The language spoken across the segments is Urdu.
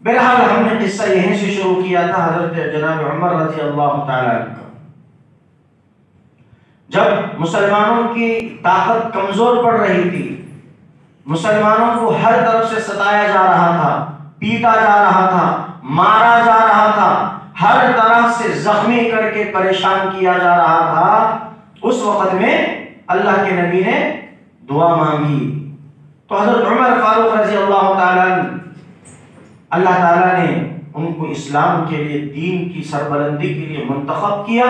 بہرحال ہم نے قصہ یہیں سے شروع کیا تھا حضرت جناب عمر رضی اللہ تعالیٰ عنہ کا۔ جب مسلمانوں کی طاقت کمزور پڑ رہی تھی، مسلمانوں کو ہر طرف سے ستایا جا رہا تھا، پیٹا جا رہا تھا، مارا جا رہا تھا، ہر طرح سے زخمی کر کے پریشان کیا جا رہا تھا، اس وقت میں اللہ کے نبی نے دعا مانگی تو حضرت عمر فاروق رضی اللہ تعالیٰ عنہ، اللہ تعالیٰ نے ان کو اسلام کے لیے، دین کی سربلندی کے لیے منتخب کیا۔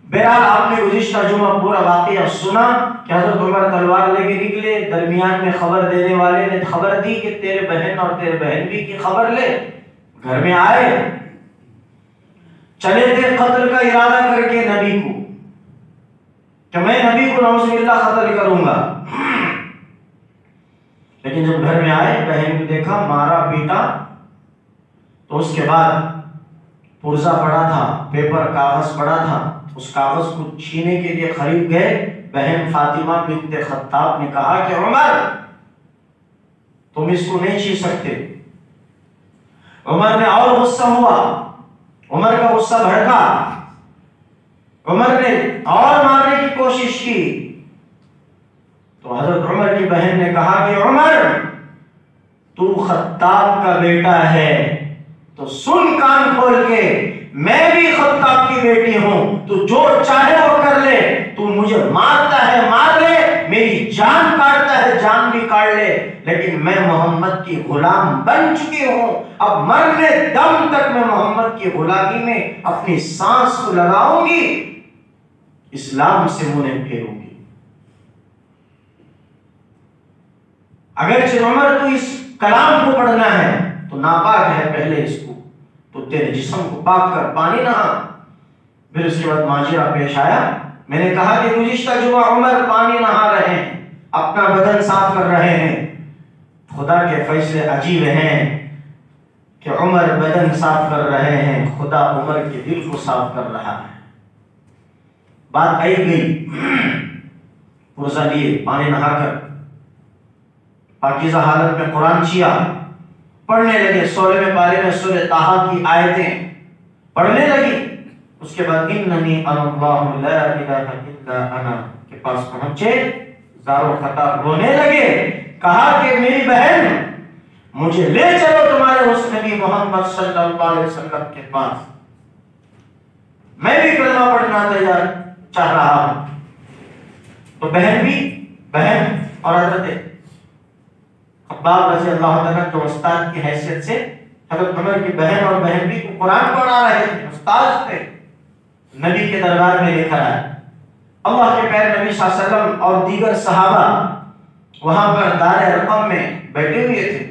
بہرحال آپ نے گزشتہ جمعہ پورا واقعہ سنا کہ حضرت عمر تلوار لے کے نکلے، درمیان میں خبر دینے والے نے خبر دی کہ تیرے بہن اور تیرے بہن بھی کی خبر لے۔ گھر میں آئے، چلے تھے قتل کا ارادہ کر کے نبی کو کہ میں نبی کو نعوذ باللہ قتل کروں گا، لیکن جب گھر میں آئے، بہن کو دیکھا، مارا پیٹا، تو اس کے بعد پرزہ پڑا تھا، پیپر کاغذ پڑا تھا، اس کاغذ کو چھینے کے لیے قریب گئے۔ بہن فاطمہ بنت خطاب نے کہا کہ عمر تم اس کو نہیں چھین سکتے۔ عمر نے اور غصہ ہوا، عمر کا غصہ بھڑکا، عمر نے اور مارنے کی کوشش کی تو حضرت عمر کی بہن نے کہا کہ عمر تو خطاب کا بیٹا ہے تو سن کان کھول کے، میں بھی خطاب کی بیٹی ہوں، تو جو چاہے وہ کر لے، تو مجھے مارتا ہے مار لے، میری جان کاٹتا ہے جان بھی کاٹ لے، لیکن میں محمد کی غلام بن چکی ہوں، اب مرنے دم تک میں محمد کی غلامی میں اپنی سانس کو لگاؤں گی، اسلام سے منہ نہیں پھیروں گی۔ اگرچہ عمر تو اس کلام کو پڑھنا ہے تو ناپاک ہے، پہلے اس کو تو تیرے جسم کو پاک کر، پانی نہا۔ پھر اس کے بعد ماجرہ پیش آیا، میں نے کہا کہ گزشتہ جمعہ عمر پانی نہا رہے ہیں، اپنا بدن صاف کر رہے ہیں، خدا کے فیصلے عجیب ہیں کہ عمر بدن صاف کر رہے ہیں، خدا عمر کے دل کو صاف کر رہا ہے۔ بات آئی گئی، پرزہ لیے، پانی نہا کر پاکیزہ حالت میں قرآن چیا، پڑھنے لگے، 16ویں پارے میں سورہ طٰہٰ کی آیتیں پڑھنے لگی۔ اس کے بعد اننی انا اللہ لا الہ الا انا کے پاس پہنچے، زارو خطاب رونے لگے، کہا کہ میری بہن مجھے لے چلو تمہارے اس نبی محمد صلی اللہ علیہ وسلم کے پاس، میں بھی کلمہ پڑھنا چاہ رہا ہوں۔ تو بہن اور حضرت خباب رضی اللہ عنہ جو استاد کی حیثیت سے حضرت عمر کی بہن اور بہن بھی کو قرآن پڑھا رہے تھے، استاد تھے، نبی کے دربار میں لے کر آئے۔ اللہ کے پیر نبی صلی اللہ علیہ وسلم اور دیگر صحابہ وہاں پر دار ارقم میں بیٹھے ہوئے تھے۔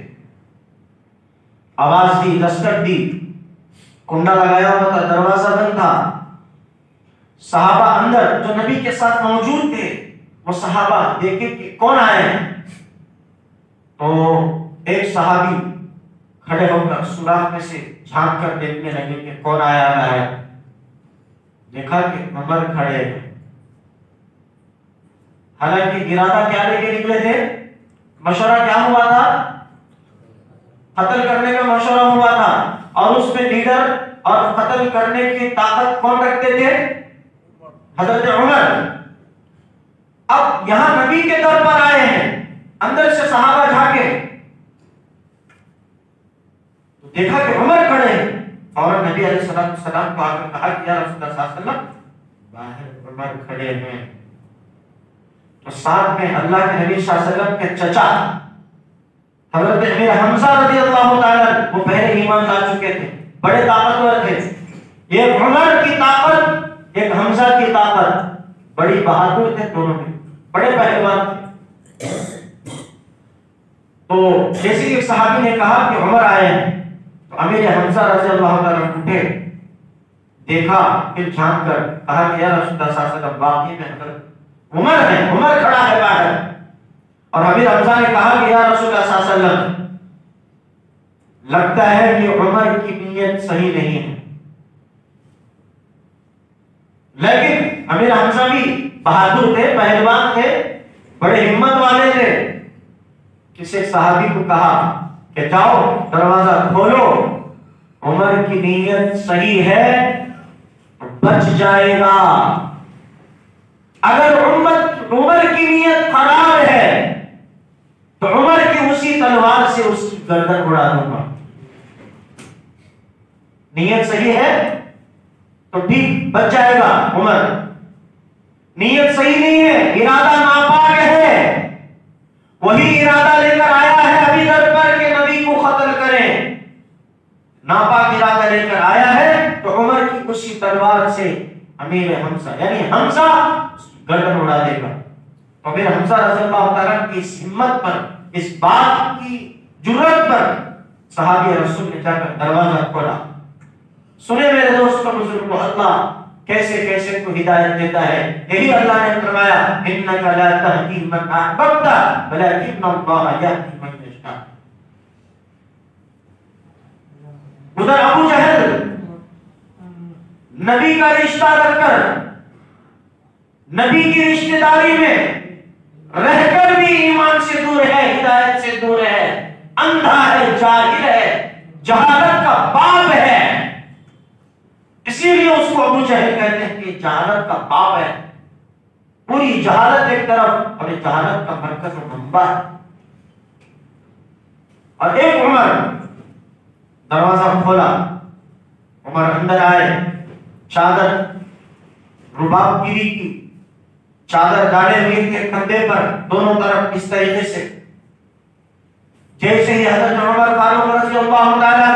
آواز دی، دستک دی، کنڈا لگایا ہوا تھا، دروازہ بند تھا۔ صحابہ اندر جو نبی کے ساتھ موجود تھے، وہ صحابہ دیکھے کہ کون آئے ہیں، تو ایک صحابی کھڑے ہو کر سوراخ میں سے جھانک کر دیکھنے لگے کہ کون آیا ہے۔ دیکھا کہ عمر کھڑے ہیں، حالانکہ ارادہ کیا لے کے نکلے تھے، مشورہ کیا ہوا تھا، قتل کرنے کا مشورہ ہوا تھا، اور اس میں لیڈر اور قتل کرنے کی طاقت کون رکھتے تھے، حضرت عمر۔ اب یہاں نبی کے در پر آئے ہیں، اندر سے صحابہ جھانکے تو دیکھا کہ عمر کھڑے ہیں، اور نبی علیہ السلام کو آ کر کہا کہ یا رسول اللہ صلی اللہ علیہ وسلم باہر عمر کھڑے ہیں۔ تو ساتھ میں اللہ کے نبی صلی اللہ علیہ وسلم کے چچا حضرت امیر حمزہ رضی اللہ تعالیٰ وہ پہلے ایمان لا چکے تھے، بڑے طاقتور تھے۔ ایک عمر کی طاقت، ایک حمزہ کی طاقت، بڑی بہادر تھے دونوں میں، بڑے پہلوان تھے۔ تو جیسے ایک صحابی نے کہا کہ عمر آئے ہیں، تو امیر حمزہ رضی اللہ تعالیٰ اٹھے، دیکھا، پھر جھانک کر کہا کہ یا رسول اللہ صلی اللہ علیہ وسلم واقعی میں حضرت عمر ہے، عمر کھڑا ہے باہر۔ اور امیر حمزہ نے کہا کہ یا رسول اللہ صلی اللہ علیہ وسلم لگتا ہے کہ عمر کی نیت صحیح نہیں ہے، لیکن امیر حمزہ بھی بہادر تھے، پہلوان تھے، بڑے ہمت والے تھے۔ کسی صحابی کو کہا کہ جاؤ دروازہ کھولو، عمر کی نیت صحیح ہے تو بچ جائے گا، اگر عمر کی نیت خراب ہے تو عمر کی اسی تلوار سے اس کی گردن اڑا دوں گا۔ نیت صحیح ہے تو ٹھیک بچ جائے گا عمر، نیت صحیح نہیں ہے، ارادہ ناپاک ہے، وہی ارادہ لے کر آیا ہے ابھی در پر کہ نبی کو قتل کریں، ناپاک ارادہ لے کر آیا ہے تو عمر کی اسی تلوار سے امیر حمزہ یعنی حمزہ اس کی گردن اڑا دے گا۔ تو پھر حمزہ رضی اللہ تعالیٰ کی اس ہمت پر، اس بات کی جرأت پر صحابی رسول نے جا کر دروازہ کھولا۔ سنے میرے دوستوں بزرگوں، اللہ کیسے کیسے کو ہدایت دیتا ہے، یہی اللہ نے فرمایا انک لا تہدی من احببت ولکن اللہ یہدی من یشاء۔ ادھر ابو جہل نبی کا رشتہ رکھ کر، نبی کی رشتہ داری میں رہ کر بھی ایمان سے دور ہے، ہدایت سے دور ہے، اندھا ہے، جاہل ہے، جہالت کا باپ ہے، اسی لیے اس کو ابو جہل کہتے ہیں کہ جہالت کا باپ ہے، پوری جہالت ایک طرف اور جہالت کا مرکز و منبع ہے۔ اور ایک عمر دروازہ کھولا، عمر اندر آئے، چادر رباب گیری کی چادر ڈالے ہوئے تھے کندھے پر دونوں طرف اس طریقے سے، جیسے ہی حضرت عمر فاروق رضی اللہ تعالیٰ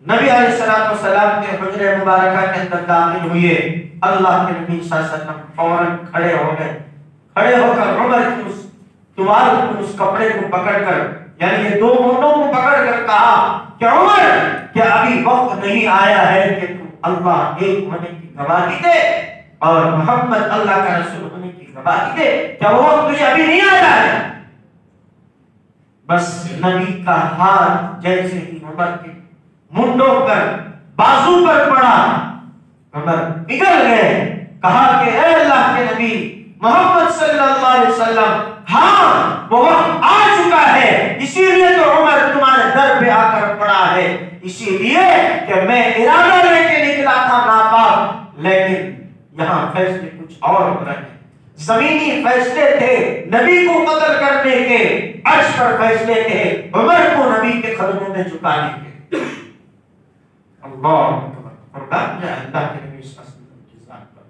نبی علیہ الصلوۃ والسلام کے حجرہ مبارکہ کے اندر داخل ہوئے، اللہ کے نبی صلی اللہ علیہ وسلم فوراً کھڑے ہو گئے، کھڑے ہو کر عمر کی اس توال کو، اس کپڑے کو پکڑ کر، یعنی یہ دو مونڈوں کو پکڑ کر کہا کہ عمر کیا ابھی وقت نہیں آیا ہے کہ تو اللہ ایک ہونے کی گواہی دے اور محمد اللہ کا رسول ہونے کی گواہی دے، کیا وہ وقت تجھے ابھی نہیں آیا ہے؟ بس نبی کا ہاتھ جیسے ہی عمر کے منڈوں پر، بازو پر پڑا، عمر پگھل گئے، کہا کہ اے اللہ کے نبی محمد صلی اللہ علیہ وسلم، ہاں وہ وقت آ چکا ہے، اسی لیے تو عمر تمہارے در پہ آ کر پڑا ہے، اسی لیے کہ میں ارادہ لے کے نکلا تھا ناپاک، لیکن یہاں فیصلے کچھ اور ہو رہے ہیں، زمینی فیصلے تھے نبی کو قتل کرنے کے، عرش پر فیصلے تھے عمر کو نبی کے قدموں میں جھکانے کے۔ اللہ اکبر، قربان جائے اللہ کے نبی صلی اللہ علیہ وسلم کی ذات پر۔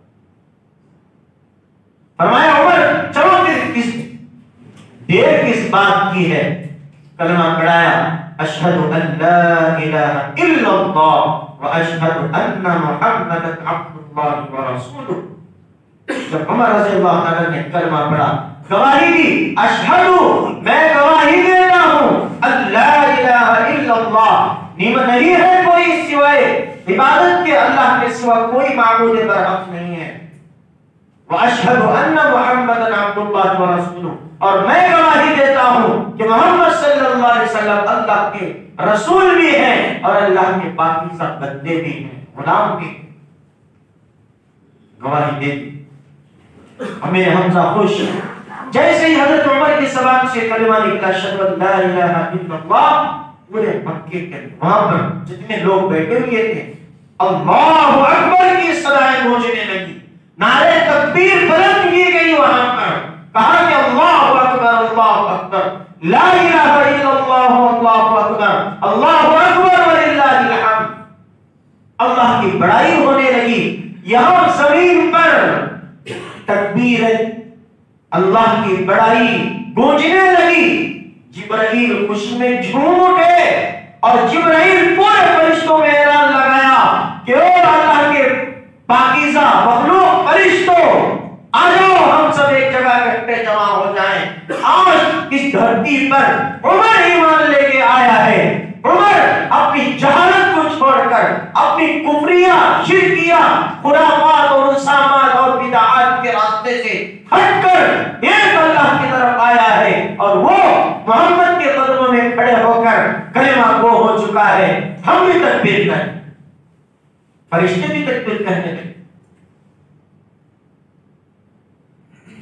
فرمایا عمر چلو پھر کس دیر کس بات کی ہے، کلمہ پڑھایا، اشہد ان لا الہ الا اللہ واشہد ان محمدا عبد اللہ ورسولہ۔ جب عمر رضی اللہ عنہ نے کلمہ پڑھا، گواہی دی، اشہد میں گواہی دیتا ہوں اللہ الہ الا اللہ، نہیں ہے کوئی سوائے عبادت کے اللہ کے سوا کوئی معبود برحق نہیں ہے، واشہد ان محمدا عبد اللہ ورسولہ، اور میں گواہی دیتا ہوں کہ محمد صلی اللہ علیہ وسلم اللہ کے رسول بھی ہیں اور اللہ کے پاکیزہ بندے بھی ہیں، غلام بھی ہیں۔ گواہی دے دی، ہمیں حمزہ خوش، جیسے ہی حضرت عمر کی زبان سے کلمہ نکلا اشہد ان لا الہ الا اللہ، پورے مکے کے وہاں پر جتنے لوگ بیٹھے ہوئے تھے اللہ اکبر کی صدائیں گونجنے لگی، نعرے تکبیر بلند کی گئی، وہاں پر کہا کہ اللہ اکبر لا الہ الا اللہ اللہ اکبر اللہ اکبر وللہ الحمد۔ اللہ کی بڑائی ہونے لگی، یہاں زمین پر تکبیر اللہ کی بڑائی گونجنے لگی، جبرائیل خوشی میں جھوم اٹھے اور جبرائیل پورے فرشتوں میں اعلان لگایا کہ اے اللہ کے پاکیزہ مخلوق فرشتوں، آ جاؤ ہم سب ایک جگہ اکٹھے جمع ہو جائیں، آج اس دھرتی پر عمر ایمان لے کے آیا ہے، عمر اپنی جہالت کو چھوڑ کر، اپنی کفریہ، شرکیہ، خرافات اور رسامات اور بدعات کے راستے سے ہٹ کر ایک اللہ کی طرف آیا ہے، اور وہ محمد کے قدموں میں کھڑے ہو کر کلمہ گو ہو چکا ہے۔ ہم بھی تکبیر کریں، فرشتے بھی تکبیر کہنے لگے،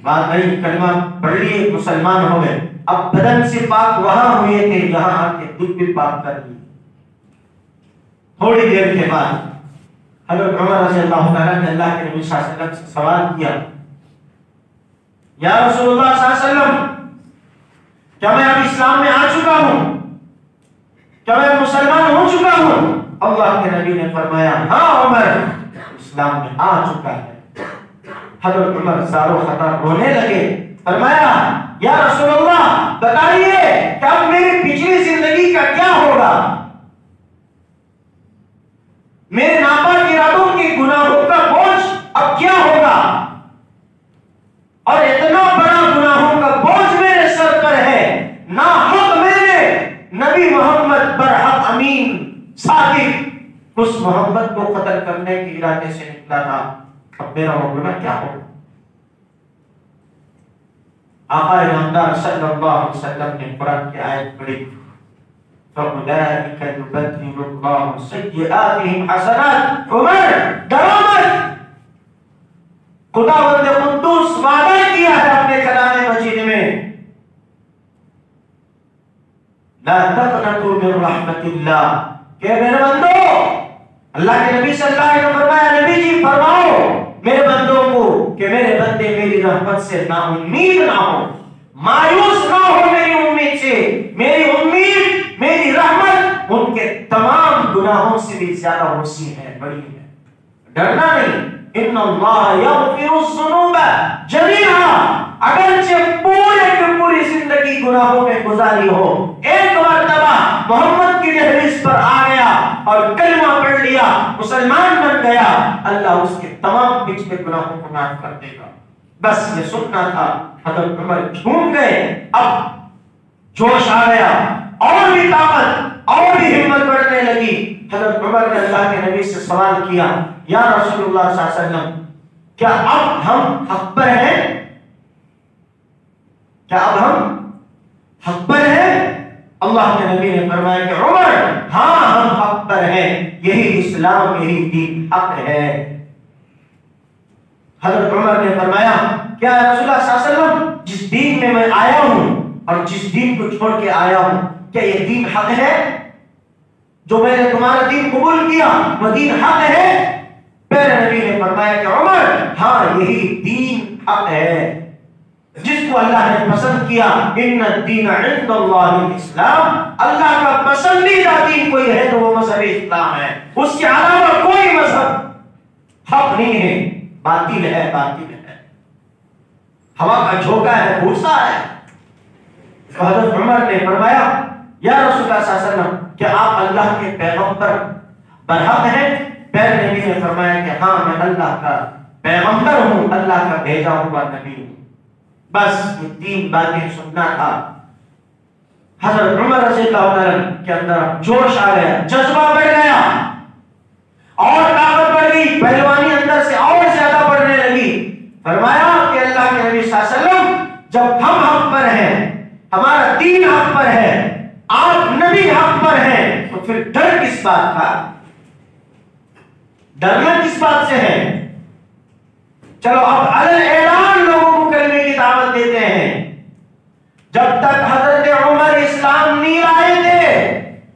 بات نہیں، کلمہ پڑھ لیے مسلمان ہو گئے، اب بدن سے پاک وہاں ہوئے تھے، یہاں آ کے دل بھی پاک کر لیے۔ تھوڑی دیر کے بعد حضرت عمر رضی اللہ تعالیٰ نے اللہ کے نبی صلی اللہ علیہ وسلم سے سوال کیا، یا رسول اللہ صلی اللہ علیہ وسلم، کیا میں اب اسلام میں آ چکا ہوں؟ کیا میں مسلمان ہو چکا ہوں؟ اللہ کے نبی نے فرمایا، ہاں عمر، اسلام میں آ چکا ہے۔ حضرت عمر زارو خطا رونے لگے، فرمایا، یا رسول اللہ بتائیے کہ اب میری پچھلی زندگی کا کیا ہوگا؟ میرے ناپاک ارادوں کے گناہوں کا بوجھ اب کیا ہوگا؟ اور اتنا بڑا گناہوں کا بوجھ میرے سر پر ہے، ناحق میرے نبی محمد برحق امین صادق اس محمد کو قتل کرنے کے ارادے سے نکلا تھا، اب میرا وہ گناہ کیا ہوگا؟ آقا نامدار صلی اللہ علیہ وسلم نے قرآن کی آیت پڑھی، فَأُولَٰئِكَ يُبَدِّلُ اللَّهُ سَيِّئَاتِهِمْ حَسَنَاتٍ۔ عمر ڈرو مت، خداوند قدوس وعدہ کیا ہے اپنے کلام مجید میں، لا تقنطوا من رحمت اللہ، کہ میرے بندو، اللہ کے نبی صلی اللہ علیہ وسلم نے فرمایا، نبی جی فرماؤ میرے بندوں کو کہ میرے بندے میری رحمت سے نا امید نہ ہو، مایوس نہ ہو میری امید سے۔ میری امید، میری رحمت ان کے تمام گناہوں سے بھی زیادہ وسیع ہے، بڑی ہے، ڈرنا نہیں۔ ان اللہ یغفر الذنوب جمیعا، اگرچہ پورے کی پوری زندگی گناہوں میں گزاری ہو، ایک مرتبہ محمد کی دہلیز پر آ گیا اور کلمہ پڑھ لیا، مسلمان بن گیا، اللہ اس کے تمام پچھلے گناہوں کو معاف کر دے گا۔ بس یہ سننا تھا۔ حضرت عمر جھوم گئے، اب جوش آ گیا، اور بھی طاقت اور بھی ہمت بڑھنے لگی۔ حضرت عمر نے اللہ کے نبی سے سوال کیا، یا رسول اللہ صلی اللہ علیہ وسلم، کیا اب ہم حق پر ہیں؟ کیا اب ہم حق پر ہیں؟ اللہ کے نبی نے فرمایا کہ عمر، ہاں ہم حق پر ہیں، یہی اسلام، یہی دین حق ہے۔ حضرت عمر نے فرمایا، کیا رسول اللہ صلی اللہ علیہ وسلم، جس دین میں میں آیا ہوں اور جس دین کو چھوڑ کے آیا ہوں، کیا یہ دین حق ہے؟ جو میں نے تمہارا دین قبول کیا وہ دین حق ہے؟ پیارے نبی نے فرمایا کہ عمر، ہاں یہی دین حق ہے جس کو اللہ نے پسند کیا۔ ان الدین عند اللہ الاسلام، اللہ کا پسندیدہ دین کوئی ہے تو وہ مذہب اسلام ہے، اس کے علاوہ کوئی مذہب حق نہیں ہے، باطل ہے، باطل ہے، ہوا کا جھونکا ہے، بھوسا ہے۔ حضرت عمر نے فرمایا، یا رسول اللہ صلی اللہ علیہ وسلم، کیا آپ اللہ کے پیغمبر برحق ہیں؟ پیارے نبی نے فرمایا کہ ہاں میں اللہ کا پیغمبر ہوں، اللہ کا بھیجا ہوا نبی ہوں۔ بس یہ تین باتیں سننا تھا۔ حضرت عمر رضی اللہ عنہ کے اندر جوش آ گیا، جذبہ بڑھ گیا، اور طاقت بڑھ گئی، پہلوانی اندر سے اور زیادہ بڑھنے لگی۔ فرمایا کہ اللہ کے نبی صلی اللہ علیہ وسلم، جب ہم حق پر ہیں، ہمارا دین حق پر ہے، آپ نبی حق پر ہیں، تو پھر ڈر کس بات کا؟ ڈرنا کس بات سے ہے؟ چلو اب علی اعلان لوگوں کو کلمے کی دعوت دیتے ہیں۔ جب تک حضرت عمر اسلام نہیں لائے تھے،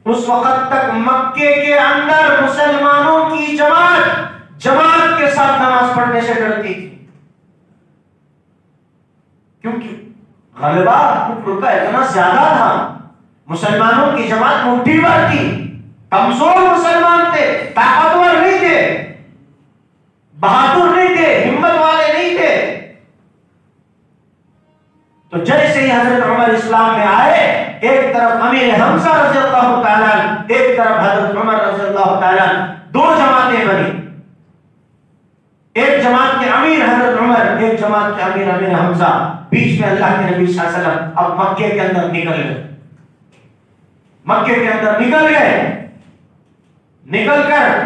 اس وقت تک مکے کے اندر مسلمانوں کی جماعت کے ساتھ نماز پڑھنے سے ڈرتی تھی، کیونکہ غلبہ کفر کا اتنا زیادہ تھا، مسلمانوں کی جماعت مٹھی بھر تھی، کمزور مسلمان تھے، طاقتور نہیں تھے، بہادر نہیں تھے، ہمت والے نہیں تھے۔ تو جیسے ہی حضرت عمر اسلام میں آئے، ایک طرف امیر حمزہ رضی اللہ تعالیٰ، ایک طرف حضرت عمر رضی اللہ تعالیٰ، دو جماعتیں بنی، ایک جماعت کے امیر حضرت عمر، ایک جماعت کے امیر امیر حمزہ، بیچ میں اللہ کے نبی صلی اللہ علیہ وسلم اب مکے کے اندر نکل گئے، مکے کے اندر نکل گئے، نکل کر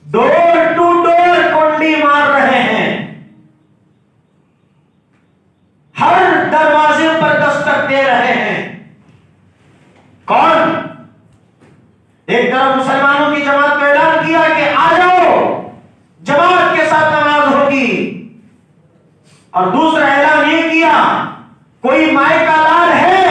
ڈور ٹو ڈور کنڈی مار رہے ہیں، ہر دروازے پر دستک دے رہے ہیں۔ کون؟ ایک طرف مسلمانوں کی جماعت کو اعلان کیا کہ آ جاؤ، جماعت کے ساتھ نماز ہوگی، اور دوسرا اعلان یہ کیا کوئی مائے کا لال ہے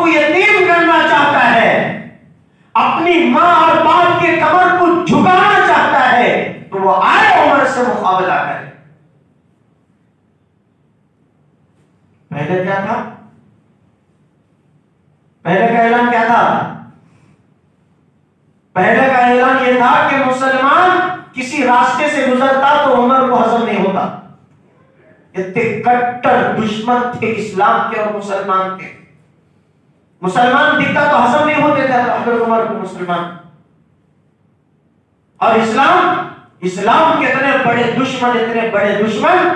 کو یتیم کرنا چاہتا ہے، اپنی ماں اور باپ کے کمر کو جھکانا چاہتا ہے، تو وہ آئے عمر سے مقابلہ کرے۔ پہلے کیا تھا؟ پہلے کا اعلان کیا تھا؟ پہلے کا اعلان یہ تھا کہ مسلمان کسی راستے سے گزرتا تو عمر کو ہضم نہیں ہوتا۔ اتنے کٹر دشمن تھے اسلام کے اور مسلمان کے، مسلمان دکھتا تو ہضم نہیں ہوتے تھے حضرت عمر کو مسلمان۔ اور اسلام کے اتنے بڑے دشمن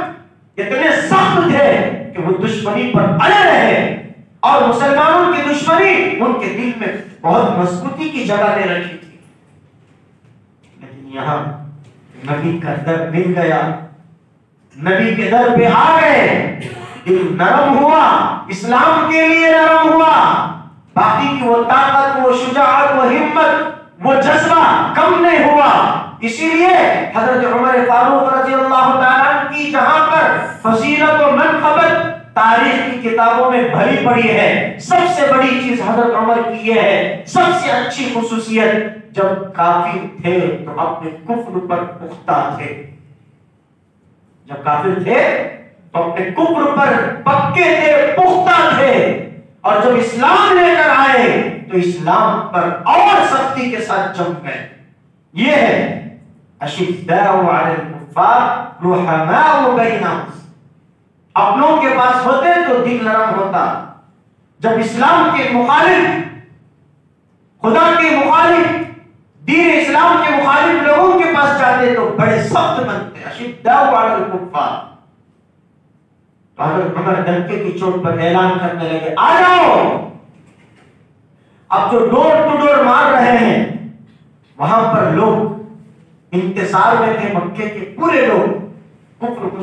اتنے سخت تھے کہ وہ دشمنی پر اڑے رہے، اور مسلمانوں کی دشمنی ان کے دل میں بہت مضبوطی کی جگہ لے رکھی تھی۔ لیکن یہاں نبی کا در مل گیا، نبی کے در پہ آ گئے، دل نرم ہوا، اسلام کے لیے نرم ہوا، باقی کی وہ طاقت، وہ شجاعت، وہ ہمت، وہ جذبہ کم نہیں ہوا۔ اسی لیے حضرت عمر فاروق رضی اللہ تعالیٰ عنہ کی جہاں پر فضیلت و منقبت تاریخ کی کتابوں میں بھری پڑی ہے، سب سے بڑی چیز حضرت عمر کی یہ ہے، سب سے اچھی خصوصیت، جب کافر تھے تو اپنے کفر پر پختہ تھے، جب کافر تھے تو اپنے کفر پر پکے تھے، پختہ تھے، اور جب اسلام لے کر آئے تو اسلام پر اور سختی کے ساتھ جم گئے۔ یہ ہے اشداء علی الکفار رحماء بینہم، اپنوں کے پاس ہوتے تو دل نرم ہوتا، جب اسلام کے مخالف، خدا کے مخالف، دین اسلام کے مخالف لوگوں کے پاس جاتے تو بڑے سخت بنتے۔ اشداء علی الکفار، حضرت عمر ڈنکے کی چوٹ پر اعلان کرنے لگے، آ جاؤ، اب جو ڈور ٹو ڈور مار رہے ہیں، وہاں پر لوگ انتظار میں تھے، مکے کے پورے لوگ، کفر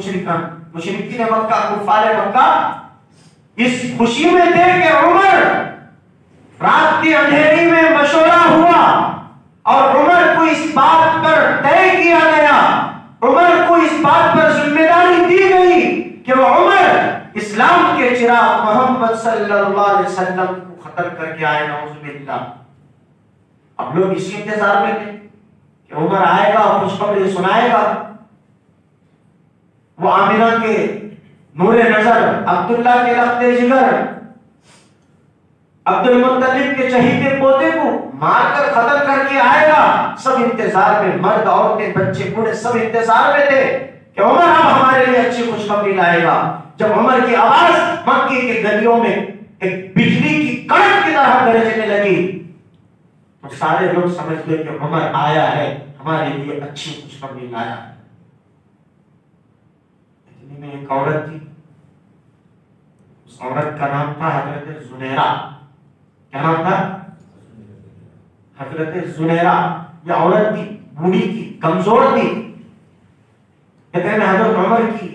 مشرکین مکہ، کفار مکہ، اس خوشی میں تھے کہ عمر، رات کی اندھیری میں مشورہ ہوا اور عمر کو اس بات پر طے کیا گیا، عمر کو اس بات پر ذمہ داری دی گئی کہ وہ عمر اسلام کے چراغ محمد صلی اللہ علیہ وسلم کو ختم کر کے آئے، نعوذ باللہ۔ اب لوگ اسی انتظار میں تھے کہ عمر آئے گا، خوشخبری سنائے گا۔ وہ آمنہ کے نور نظر، عبداللہ کے رخت جگر، عبد المطلب کے چہیتے پوتے کو مار کر ختم کر کے آئے گا، سب انتظار میں، مرد، عورتیں، بچے، بوڑھے سب انتظار میں تھے کہ عمر اب ہمارے لیے اچھی خوشخبری لائے گا۔ جب عمر کی آواز مکے کے گلیوں میں ایک بجلی کی کڑک کی طرح گرجنے لگی تو سارے لوگ سمجھ گئے کہ عمر آیا ہے، ہمارے لیے اچھی خوشخبری لایا ہے۔ اتنی میں ایک عورت تھی، اس عورت کا نام تھا حضرت زنیرہ۔ کیا نام تھا؟ حضرت زنیرہ۔ یہ عورت تھی، بوڑھی تھی، کمزور تھی، کہتے ہیں حضرت عمر کی